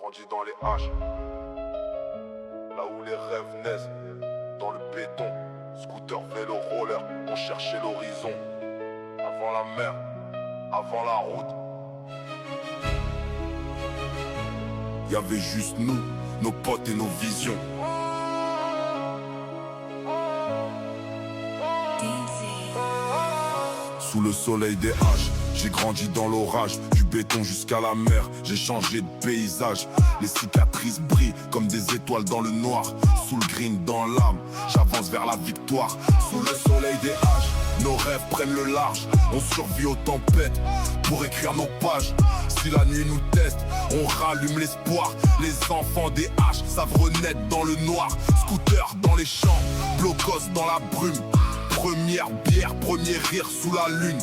grandi dans les haches, là où les rêves naissent, dans le béton. Scooter, vélo, roller, on cherchait l'horizon. Avant la mer, avant la route. Y'avait juste nous, nos potes et nos visions. Sous le soleil des haches, j'ai grandi dans l'orage. Du béton jusqu'à la mer, j'ai changé de paysage. Les cicatrices brillent comme des étoiles dans le noir. Sous le green dans l'âme, j'avance vers la victoire. Sous le soleil des haches, nos rêves prennent le large. On survit aux tempêtes pour écrire nos pages. Si la nuit nous teste, on rallume l'espoir. Les enfants des haches savent renaître dans le noir. Scooter dans les champs, blocos dans la brume. Première bière, premier rire sous la lune.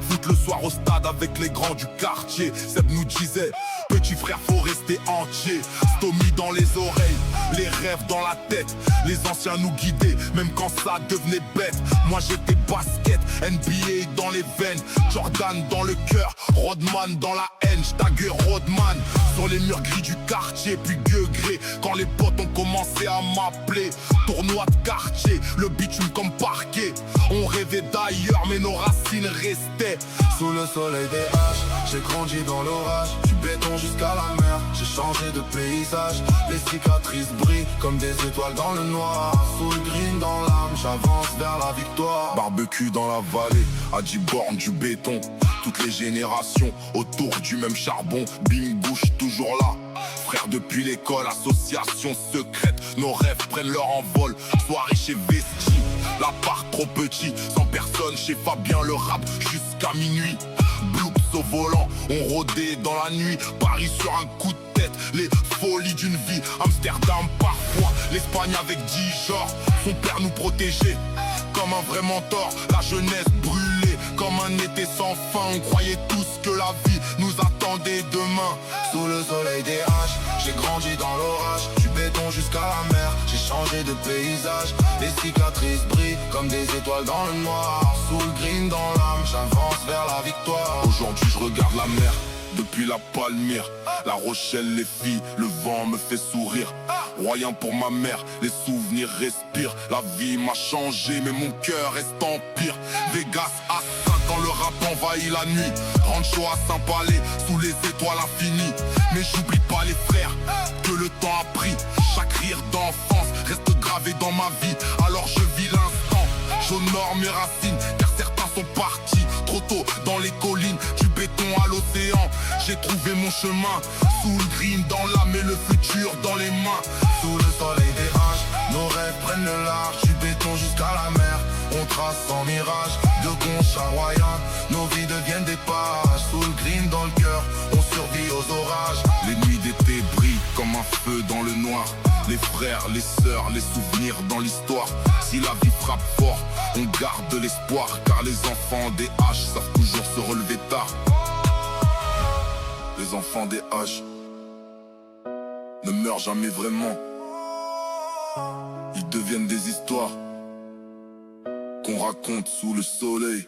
Foot le soir au stade avec les grands du quartier. Seb nous disait, petit frère faut rester entier. Stomy dans les oreilles, les rêves dans la tête. Les anciens nous guidaient, même quand ça devenait bête. Moi j'étais basket, NBA dans les veines. Jordan dans le cœur, Rodman dans la haine. J'taguais Rodman sur les murs gris du quartier. Puis gueugré quand les potes ont commencé à m'appeler. Tournoi de quartier, le bitume comme parquet. On rêvait d'ailleurs mais nos racines restaient. Sous le soleil des haches, j'ai grandi dans l'orage. Du béton jusqu'à la mer, j'ai changé de paysage. Les cicatrices brillent comme des étoiles dans le noir. Sous le green dans l'âme, j'avance vers la victoire. Barbecue dans la vallée, à 10 bornes du béton. Toutes les générations autour du même charbon. Bing bouche toujours là. Frères depuis l'école, association secrète. Nos rêves prennent leur envol. Soirée chez Vesti, l'appart trop petit. Sans personne chez Fabien le rap jusqu'à minuit. Bloops au volant, on rôdait dans la nuit. Paris sur un coup de tête, les folies d'une vie. Amsterdam parfois, l'Espagne avec Dijon. Son père nous protégeait comme un vrai mentor. La jeunesse brûlée comme un été sans fin. On croyait tous que la vie nous attendait demain. Sous le soleil des haches, j'ai grandi dans l'orage. Du béton jusqu'à la mer, j'ai changé de paysage. Les cicatrices brillent comme des étoiles dans le noir. Sous le green dans l'âme, j'avance vers la victoire. Aujourd'hui je regarde la mer depuis la Palmyre. La Rochelle, les filles, le vent me fait sourire. Royan pour ma mère, les souvenirs respirent. La vie m'a changé mais mon cœur reste empire. Vegas à 5 quand le rap envahit la nuit. Rancho à Saint-Palais, sous les étoiles infinies. Mais j'oublie pas les frères que le temps a pris. Chaque rire d'enfance reste gravé dans ma vie. Alors je vis l'instant, j'honore mes racines. Car certains sont partis trop tôt dans les collines. Du béton à l'océan, j'ai trouvé mon chemin. Sous le green dans l'âme et le futur dans les mains. Sous le soleil des haches, nos rêves prennent le large. Du béton jusqu'à la mer, on trace sans mirage. De Conche à Royan, nos vies deviennent des pages. Sous le green dans le cœur, on survit aux orages. Les nuits d'été brillent comme un feu dans le noir. Les frères, les sœurs, les souvenirs dans l'histoire. Si la vie frappe fort, on garde l'espoir. Car les enfants des haches savent toujours se relever tard. Les enfants des haches ne meurent jamais vraiment. Ils deviennent des histoires qu'on raconte sous le soleil.